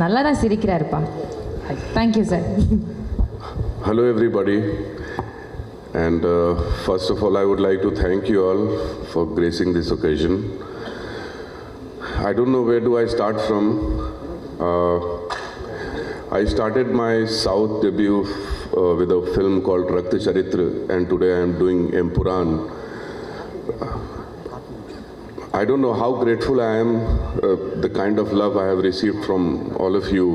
நல்லா தான் சிரிக்கிறாருப்பா. Thank you sir. Hello everybody, and first of all I would like to thank you all for gracing this occasion. I don't know where do I start from. I started my South debut with a film called Rakt Charitra, and today I am doing Empuran. I don't know how grateful I am, the kind of love I have received from all of you.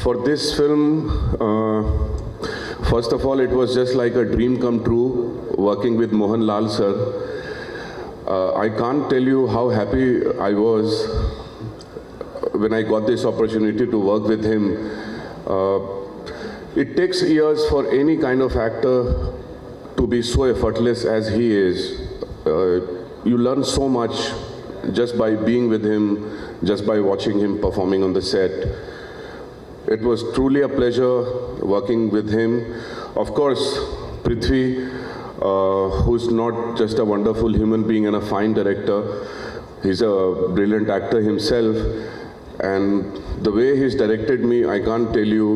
For this film, first of all, it was just like a dream come true working with Mohan Lal sir. I can't tell you how happy I was when I got this opportunity to work with him. It takes years for any kind of actor to be so effortless as he is. You learn so much just by being with him, just by watching him performing on the set. It was truly a pleasure working with him. Of course, Prithvi, who's not just a wonderful human being and a fine director, he's a brilliant actor himself. And the way he's directed me, I can't tell you,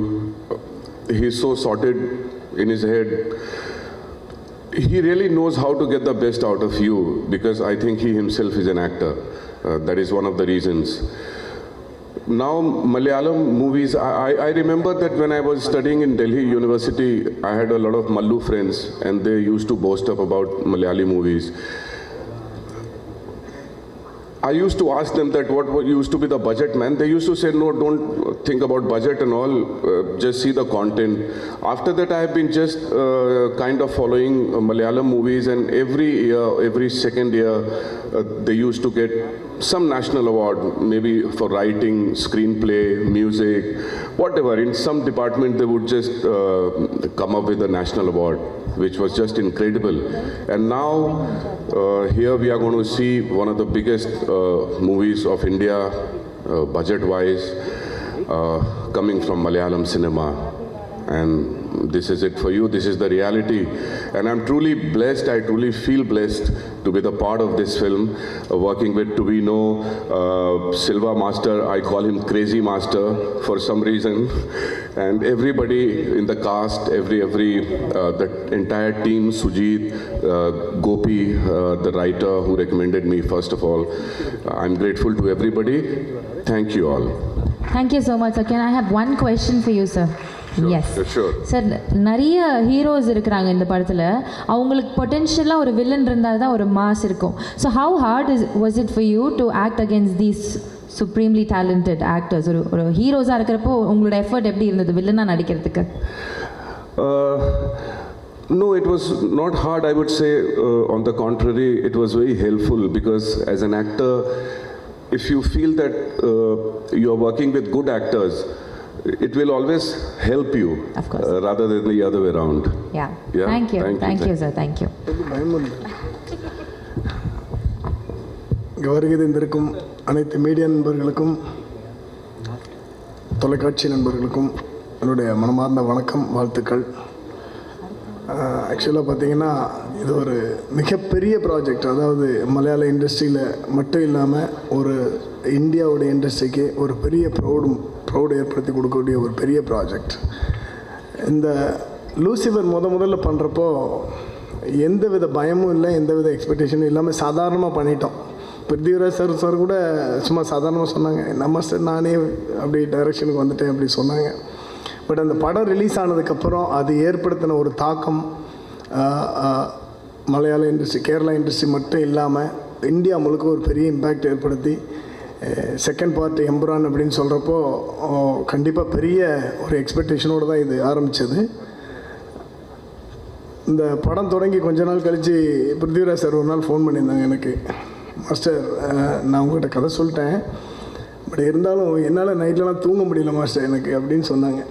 he's so sorted in his head. He really knows how to get the best out of you, because I think he himself is an actor. That is one of the reasons. Now, Malayalam movies, I remember that when I was studying in Delhi University, I had a lot of Mallu friends, and they used to boast up about Malayali movies. I used to ask them that what used to be the budget, man. They used to say, no, don't think about budget and all, just see the content. After that, I have been just kind of following Malayalam movies, and every year, every second year, they used to get some national award, maybe for writing, screenplay, music, whatever. In some department, they would just come up with a national award, which was just incredible. And now, here we are going to see one of the biggest movies of India, budget-wise, coming from Malayalam cinema. And this is it for you. This is the reality. And I'm truly blessed. I truly feel blessed to be the part of this film, working with Tuvino, Silva Master. I call him Crazy Master for some reason. And everybody in the cast, the entire team, Sujit, Gopi, the writer who recommended me, first of all. I'm grateful to everybody. Thank you all. Thank you so much, sir. Can I have one question for you, sir? Yes sir, நிறைய heroes இருக்கிறாங்க இந்த படத்தில். அவங்களுக்கு பொட்டென்ஷியலாக ஒரு villain இருந்தால் தான் ஒரு mass இருக்கும். So how heart was it for you to act against these supremely talented actors? ஒரு ஹீரோஸாக இருக்கிறப்போ உங்களோட எஃபர்ட் எப்படி இருந்தது வில்லனாக நடிக்கிறதுக்கு? No, it was not hard, I would say. On the contrary, it was very helpful, because as an actor, if you feel that you are working with good actors, it will always help you, of course, rather than the other way around. Yeah. Thank you sir. Thank you. வருகை தந்திருக்கும் அனைத்து media நண்பர்களுக்கும், தொலைக்காட்சி நண்பர்களுக்கும் என்னுடைய மனமார்ந்த வணக்கம், வாழ்த்துக்கள். ஆக்சுவலாக பார்த்தீங்கன்னா இது ஒரு மிகப்பெரிய ப்ராஜெக்ட். அதாவது மலையாள இண்டஸ்ட்ரியில் மட்டும் இல்லாமல் ஒரு இந்தியாவுடைய இண்டஸ்ட்ரிக்கு ஒரு பெரிய ப்ரௌடு ஏற்படுத்தி கொடுக்கக்கூடிய ஒரு பெரிய ப்ராஜெக்ட். இந்த லூசிஃபர் முதல்ல பண்ணுறப்போ எந்தவித பயமும் இல்லை, எந்தவித எக்ஸ்பெக்டேஷனும் இல்லாமல் சாதாரணமாக பண்ணிட்டோம். பிருத்திவிராஜ் சார் கூட சும்மா சாதாரணமாக சொன்னாங்க, நம்ம சார் நானே அப்படி டைரக்ஷனுக்கு வந்துட்டேன் அப்படி சொன்னாங்க. பட் அந்த படம் ரிலீஸ் ஆனதுக்கப்புறம் அது ஏற்படுத்தின ஒரு தாக்கம் மலையாள இண்டஸ்ட்ரி, கேரளா இண்டஸ்ட்ரி மட்டும் இல்லாமல் இந்தியா முழுக்க ஒரு பெரிய இம்பேக்ட் ஏற்படுத்தி செகண்ட் பார்ட் எம்புரான் அப்படின்னு சொல்கிறப்போ கண்டிப்பாக பெரிய ஒரு எக்ஸ்பெக்டேஷனோடு தான் இது ஆரம்பித்தது. இந்த படம் தொடங்கி கொஞ்ச நாள் கழித்து பிருத்திவிராஜ் சார் ஒரு நாள் ஃபோன் பண்ணியிருந்தாங்க எனக்கு, மாஸ்டர் நான் உங்கள்கிட்ட கதை சொல்லிட்டேன், பட் இருந்தாலும் என்னால் நைட்லலாம் தூங்க முடியல மாஸ்டர் எனக்கு அப்படின்னு சொன்னாங்க.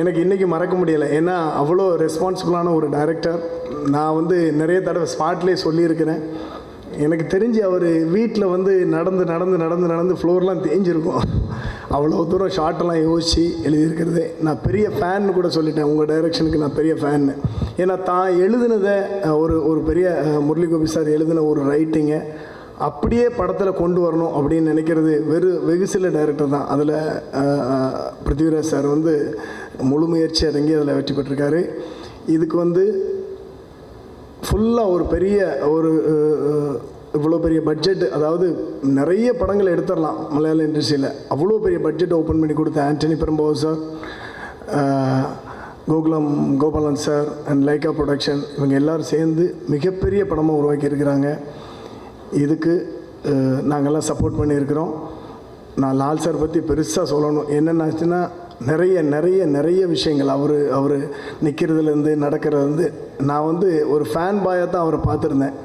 எனக்கு இன்றைக்கி மறக்க முடியலை. ஏன்னா அவ்வளோ ரெஸ்பான்சிபிளான ஒரு டைரக்டர். நான் நிறைய தடவை ஸ்பாட்லேயே சொல்லியிருக்கிறேன். எனக்கு தெரிஞ்சு அவர் வீட்டில் நடந்து ஃப்ளோர்லாம் தேஞ்சிருக்கும். அவ்வளோ தூரம் ஷார்ட்டெல்லாம் யோசித்து எழுதியிருக்கிறதே. நான் பெரிய ஃபேன்னு கூட சொல்லிட்டேன், உங்கள் டைரக்ஷனுக்கு நான் பெரிய ஃபேன்னு. ஏன்னா தான் எழுதுனதை ஒரு பெரிய முரளி கோபி சார் எழுதின ஒரு ரைட்டிங்கை அப்படியே படத்தில் கொண்டு வரணும் அப்படின்னு நினைக்கிறது வெகு சில டைரக்டர் தான். அதில் பிருத்திவிராஜ் சார் வந்து முழு முயற்சி அடங்கி அதில் வெற்றி பெற்றிருக்காரு. இதுக்கு வந்து ஃபுல்லாக ஒரு பெரிய ஒரு இவ்வளோ பெரிய பட்ஜெட், அதாவது நிறைய படங்கள் எடுத்துடலாம் மலையாள இண்டஸ்ட்ரியில், அவ்வளோ பெரிய பட்ஜெட் ஓப்பன் பண்ணி கொடுத்த Antony Perumbavoor sir, Gokulam Gopalan sir and Lyca production, இவங்க எல்லோரும் சேர்ந்து மிகப்பெரிய படமாக உருவாக்கியிருக்கிறாங்க. இதுக்கு நாங்கள்லாம் சப்போர்ட் பண்ணியிருக்கிறோம். நான் லால் சார் பற்றி பெருசாக சொல்லணும். என்னென்னாச்சுன்னா நிறைய நிறைய நிறைய விஷயங்கள் அவர் நிற்கிறதுலேருந்து நடக்கிறதுலேருந்து, நான் வந்து ஒரு ஃபேன் பாயாக தான் அவரை பார்த்துருந்தேன்.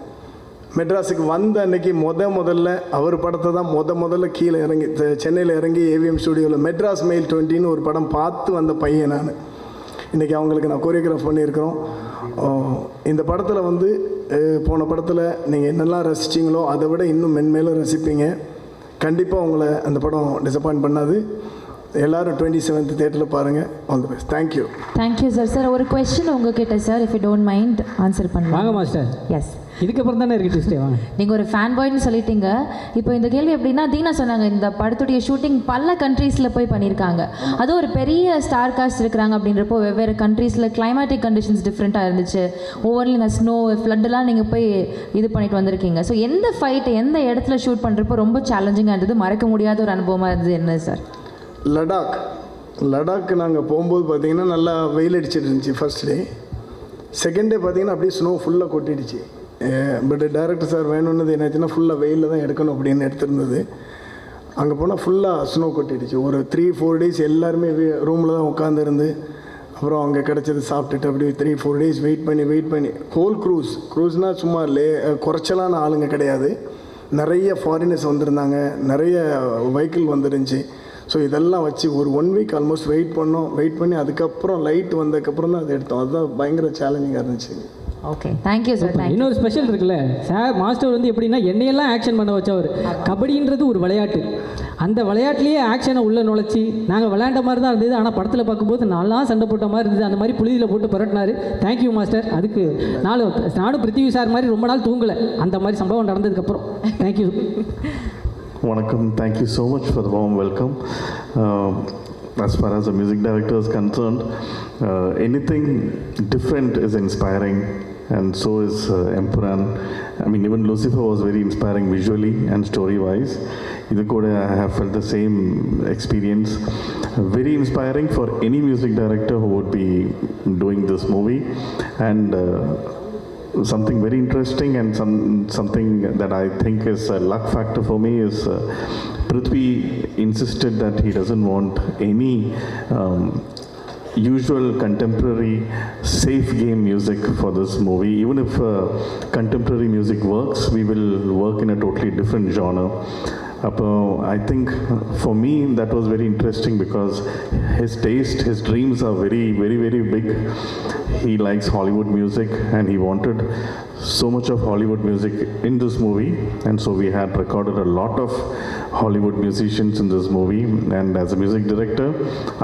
மெட்ராஸுக்கு வந்த அன்றைக்கி முதல்ல அவர் படத்தை தான் முதல்ல கீழே இறங்கி சென்னையில் இறங்கி ஏவிஎம் ஸ்டுடியோவில் மெட்ராஸ் மெயில் 20ன்னு ஒரு படம் பார்த்து வந்த பையன் நான். இன்றைக்கி அவங்களுக்கு நான் கோரியோகிராஃப் பண்ணியிருக்கிறோம். இந்த படத்தில் வந்து போன படத்தில் நீங்கள் என்னெல்லாம் ரசிச்சிங்களோ அதை விட இன்னும் மென்மேலும் ரசிப்பீங்க. கண்டிப்பாக உங்களை அந்த படம் டிசப்பாயின்ட் பண்ணாது. எல்லாரும் 27th தியேட்டரில் பாருங்கள். All the best. Thank you. Thank you sir. Sir ஒரு கொஸ்டின் உங்ககிட்ட sir, if you don't mind answer பண்ணுங்க. வாங்க மாஸ்டர். எஸ், இதுக்கப்புறம் தானே இருக்கு ட்விஸ்டே. வாங்க. நீங்கள் ஒரு ஃபேன் பாய்னு சொல்லிட்டீங்க. இப்போ இந்த கேள்வி எப்படின்னா, தீனா சொன்னாங்க இந்த படத்துடைய ஷூட்டிங் பல கண்ட்ரீஸில் போய் பண்ணியிருக்காங்க. அதுவும் ஒரு பெரிய ஸ்டார் காஸ்ட் இருக்கிறாங்க அப்படின்றப்போ வெவ்வேறு கண்ட்ரீஸில் கிளைமேட்டிக் கண்டிஷன்ஸ் டிஃப்ரெண்ட்டாக இருந்துச்சு. ஒவ்வொரு இந்த ஸ்னோ ஃப்ளட்டெல்லாம் நீங்கள் போய் இது பண்ணிட்டு வந்திருக்கீங்க. ஸோ எந்த ஃபைட் எந்த இடத்துல ஷூட் பண்ணுறப்போ ரொம்ப சேலஞ்சிங்காக இருந்தது, மறக்க முடியாத ஒரு அனுபவமாக இருந்தது என்ன சார்? லடாக் நாங்கள் போகும்போது பார்த்திங்கன்னா நல்லா வெயில் அடிச்சிட்டு இருந்துச்சு ஃபர்ஸ்ட் டே. செகண்ட் டே பார்த்திங்கன்னா அப்படியே ஸ்னோ ஃபுல்லாக கொட்டிடுச்சு. பட் டைரக்டர் சார் வேணும்னது என்னாச்சுன்னா ஃபுல்லாக வெயிலில் தான் எடுக்கணும் அப்படின்னு எடுத்திருந்தது. அங்கே போனால் ஃபுல்லாக ஸ்னோ கொட்டிடுச்சு. ஒரு 3-4 days எல்லாருமே ரூமில் தான் உட்காந்துருந்து அப்புறம் அங்கே கிடச்சது சாப்பிட்டுட்டு அப்படியே 3-4 days வெயிட் பண்ணி ஹோல் க்ரூஸ்னால் சும்மா குறைச்சலான ஆளுங்க கிடையாது. நிறைய ஃபாரினர்ஸ் வந்திருந்தாங்க, நிறைய வெஹிக்கிள் வந்துருந்துச்சு. ஸோ இதெல்லாம் வச்சு ஒரு 1 week ஆல்மோஸ்ட் வெயிட் பண்ணி அதுக்கப்புறம் லைட் வந்ததுக்கப்புறம் தான் அதை எடுத்தோம். அதுதான் பயங்கர சேலஞ்சிங்காக இருந்துச்சு. Okay, thank you sir. இன்னொரு ஸ்பெஷல் இருக்குல்ல சார், மாஸ்டர் வந்து எப்படின்னா என்னையெல்லாம் ஆக்ஷன் பண்ண வச்சவர். கபடின்றது ஒரு விளையாட்டு, அந்த விளையாட்டுலேயே ஆக்ஷனை உள்ளே நுழைச்சி நாங்கள் விளையாண்ட மாதிரி தான் இருந்தது. ஆனால் படத்தில் பார்க்கும்போது நல்லா சண்டை போட்ட மாதிரி இருந்தது. அந்த மாதிரி புழுதியில் போட்டு புரட்டினார். Thank you master. அதுக்கு நானும் பிருத்திவி சார் மாதிரி ரொம்ப நாள் தூங்கலை, அந்த மாதிரி சம்பவம் நடந்ததுக்கப்புறம். Thank you. Vanakkam, thank you so much for the warm welcome. As far as the music director is concerned, anything different is inspiring, and so is Empuran. I mean, even Lucifer was very inspiring visually and story-wise. I have felt the same experience. Very inspiring for any music director who would be doing this movie. And something very interesting and something that I think is a luck factor for me is Prithvi insisted that he doesn't want any usual contemporary safe game music for this movie. Even if contemporary music works, we will work in a totally different genre. I think for me that was very interesting because his taste, his dreams are very, very, very big. He likes Hollywood music and he wanted so much of Hollywood music in this movie, and so we had recorded a lot of Hollywood musicians in this movie. And as a music director,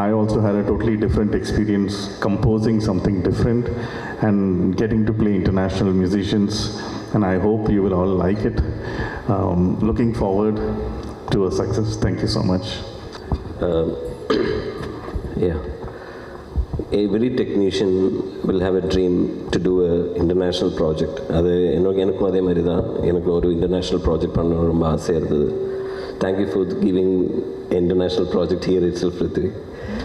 I also had a totally different experience composing something different and getting to play international musicians, and I hope you will all like it. Looking forward to a success. Thank you so much. Every technician will have a dream to do an international project. அது எனக்கும் அதே மாதிரி தான். எனக்கு ஒரு international project பண்ண ரொம்ப ஆசையாக இருந்தது. Thank you for giving international project here itself Prithvi.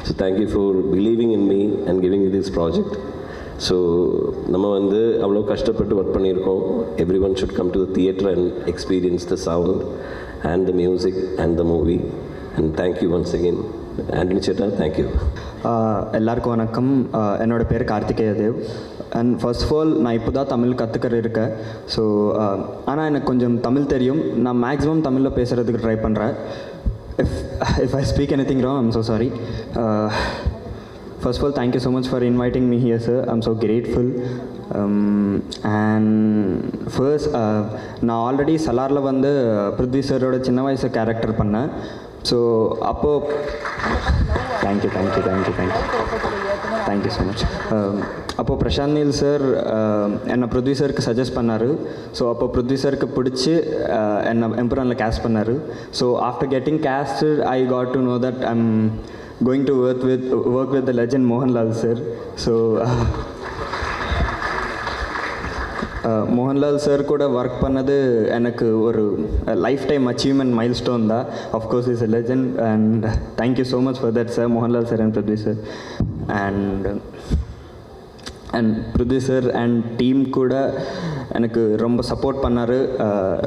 So thank you for believing in me and giving this project. So நம்ம வந்து அவ்வளோ கஷ்டப்பட்டு ஒர்க் பண்ணியிருக்கோம். Everyone should come to the theatre and experience the sound and the music and the movie. And thank you once again. Antony சேட்டா, thank you. எல்லாருக்கும் வணக்கம். என்னோடய பேர் Karthikeya Dev. And first of all நான் இப்போ தான் தமிழ் கற்றுக்கிற இருக்கேன். ஸோ ஆனால் எனக்கு கொஞ்சம் தமிழ் தெரியும். நான் மேக்ஸிமம் தமிழில் பேசுகிறதுக்கு ட்ரை பண்ணுறேன். If I speak anything wrong, I'm so sorry. First of all, thank you so much for inviting me here, sir. I'm so grateful. And first, நான் ஆல்ரெடி சலாரில் வந்து பிருத்வி சாரோட சின்ன வயசு கேரக்டர் பண்ணேன். ஸோ அப்போது தேங்க்யூ. Thank you so much. அப்போது Prashanth Neil sir என்னை ப்ரொடியூசருக்கு சஜஸ்ட் பண்ணார். ஸோ அப்போ ப்ரொடியூசருக்கு பிடிச்சி என்னை எம்புரானில் கேஸ்ட் பண்ணார். So after getting casted I got to know that I'm going to work with the legend Mohanlal sir. So Mohanlal sir கூட ஒர்க் பண்ணது எனக்கு ஒரு lifetime achievement milestone தான். Of course is a legend and thank you so much for that sir, Mohanlal sir and producer. And producer and team கூட எனக்கு ரொம்ப support பண்ணார்,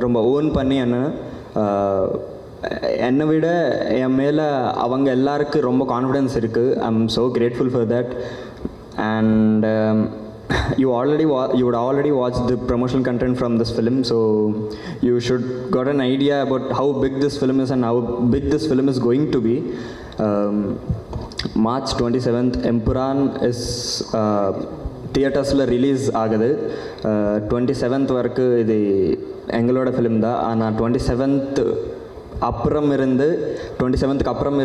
ரொம்ப ஓன் பண்ணி என்னை விட என் மேலே அவங்க எல்லாருக்கும் ரொம்ப கான்ஃபிடென்ஸ் இருக்குது. I am so grateful for that. And you would already watched the promotional content from this film, so you should got an idea about how big this film is and how big this film is going to be. March 27th Empuran is தியேட்டர்ஸில் release ஆகுது. 27th வரைக்கு இது எங்களோட film தான். ஆனால் 27th அப்புறம்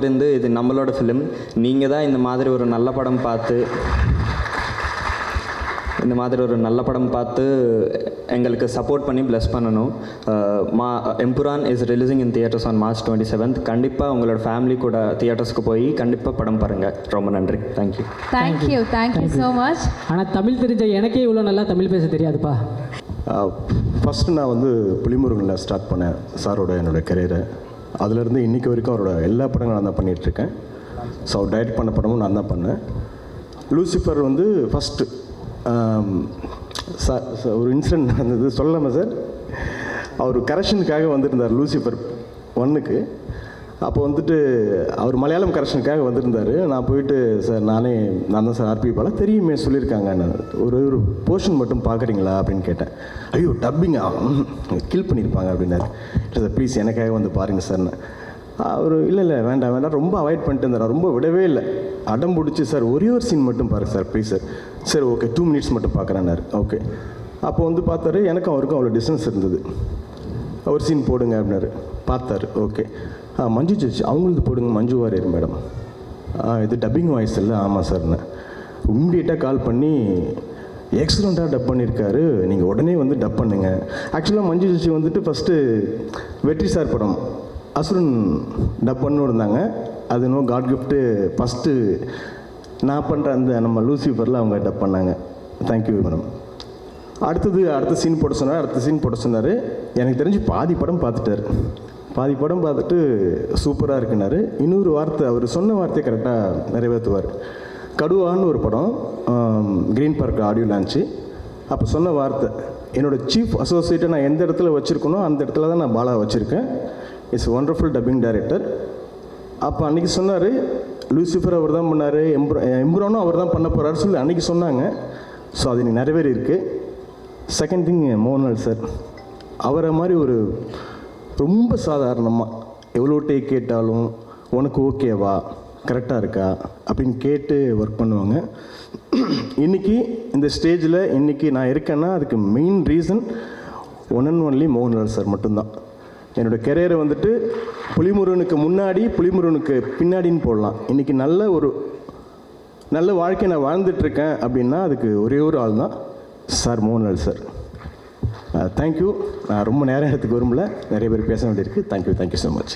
இருந்து இது நம்மளோட ஃபிலிம். நீங்கள் தான் இந்த மாதிரி ஒரு நல்ல படம் பார்த்து எங்களுக்கு சப்போர்ட் பண்ணி ப்ளஸ் பண்ணணும். Empuraan is releasing in theatres on March 27th. கண்டிப்பாக உங்களோட ஃபேமிலி கூட தியேட்டர்ஸ்க்கு போய் கண்டிப்பாக படம் பாருங்கள். ரொம்ப நன்றி. Thank you so much. ஆனால் தமிழ் தெரிஞ்ச எனக்கே இவ்வளோ நல்லா தமிழ் பேச தெரியாதுப்பா. ஃபஸ்ட்டு நான் வந்து புலிமுருகனில் ஸ்டார்ட் பண்ணேன் சாரோட என்னோடய கரியரை. அதுலேருந்து இன்றைக்கி வரைக்கும் அவரோட எல்லா படங்களும் நான் தான் பண்ணிகிட்ருக்கேன். ஸோ அவர் டைரக்ட் பண்ண படமும் நான் தான் பண்ணேன். லூசிஃபர் வந்து ஃபஸ்ட்டு சார் ஒரு இன்சிடென்ட் நடந்தது, சொல்லலாமா சார்? அவர் கரெக்ஷனுக்காக வந்திருந்தார் லூசிஃபர் 1க்கு. அப்போ வந்துட்டு அவர் மலையாளம் கரெக்ஷனுக்காக வந்திருந்தார். நான் போயிட்டு சார் நான் தான் சார் ஆர்பி பாலா, தெரியுமே சொல்லியிருக்காங்க, நான் ஒரு போர்ஷன் மட்டும் பார்க்குறீங்களா அப்படின்னு கேட்டேன். ஐயோ டப்பிங்கா கில் பண்ணியிருப்பாங்க அப்படின்னாரு. இல்லை சார் ப்ளீஸ் எனக்காக வந்து பாருங்கள் சார்னு. அவர் இல்லை வேண்டாம் ரொம்ப அவாய்ட் பண்ணிட்டு இருந்தார். ரொம்ப விடவே இல்லை, அடம் பிடிச்சி சார் ஒரே ஒரு சீன் மட்டும் பாருங்கள் சார் ப்ளீஸ் சார். சரி ஓகே 2 minutes மட்டும் பார்க்குறேன்னாரு. ஓகே அப்போ வந்து பார்த்தாரு, எனக்கும் அவருக்கும் அவ்வளோ டிஸ்டன்ஸ் இருந்தது. ஒரு சீன் போடுங்க அப்படின்னாரு. பார்த்தாரு. ஓகே மஞ்சு ஜட்ஜ் அவங்களது போடுங்க, மஞ்சு வாரியர் மேடம். இது டப்பிங் வாய்ஸ் இல்லை. ஆமாம் சார்னு இம்மிடியேட்டாக கால் பண்ணி எக்ஸலண்ட்டாக டப் பண்ணியிருக்காரு, நீங்கள் உடனே வந்து டப் பண்ணுங்க. ஆக்சுவலாக மஞ்சு ஜட்ஜி வந்துட்டு ஃபஸ்ட்டு வெற்றி சார் படம் அசுரன் டப் பண்ணு இருந்தாங்க. அது இன்னும் காட் கிஃப்ட்டு ஃபஸ்ட்டு நான் பண்ணுற அந்த நம்ம லூசிஃபரில் அவங்க டப் பண்ணாங்க. Thank you madam. அடுத்த சீன் போட சொன்னார். எனக்கு தெரிஞ்சு பாதி படம் பார்த்துட்டு சூப்பராக இருக்குனாரு. இன்னொரு வார்த்தை அவர் சொன்ன வார்த்தையை கரெக்டாக நிறைவேற்றுவார். கடுவான்னு ஒரு படம் க்ரீன் பார்க் ஆடியோ லான்ச்சு. அப்போ சொன்ன வார்த்தை, என்னோடய சீஃப் அசோசியேட்டை நான் எந்த இடத்துல வச்சுருக்கணும் அந்த இடத்துல தான் நான் பாலா வச்சுருக்கேன். It's wonderful dubbing director. அப்போ அன்றைக்கி சொன்னார், லூசிஃபர் அவர் தான் பண்ணார், எம்புரானும் அவர் தான் பண்ண போகிறாரு சொல்லி அன்றைக்கி சொன்னாங்க. ஸோ அது இன்னைக்கு நிறைவேறி இருக்குது. செகண்ட் திங் மோகன்லால் சார், அவரை மாதிரி ஒரு ரொம்ப சாதாரணமாக எவ்வளோ டேக் கேட்டாலும் உனக்கு ஓகேவா கரெக்டாக இருக்கா அப்படின்னு கேட்டு ஒர்க் பண்ணுவாங்க. இன்றைக்கி இந்த ஸ்டேஜில் இன்றைக்கி நான் இருக்கேன்னா அதுக்கு main reason one and only Mohanlal sir மட்டும்தான். என்னோடய கெரியரை வந்துட்டு புலிமுருகனுக்கு முன்னாடி புலிமுருகனுக்கு பின்னாடின்னு போடலாம். இன்றைக்கி நல்ல வாழ்க்கை நான் வாழ்ந்துட்டுருக்கேன் அப்படின்னா அதுக்கு ஒரே ஒரு ஆள் தான் சார், மோகன்லால் சார். தேங்க்யூ. நான் ரொம்ப நேரம் எடுத்துக்க விரும்பல, நிறைய பேர் பேச வேண்டியிருக்கு. Thank you so much.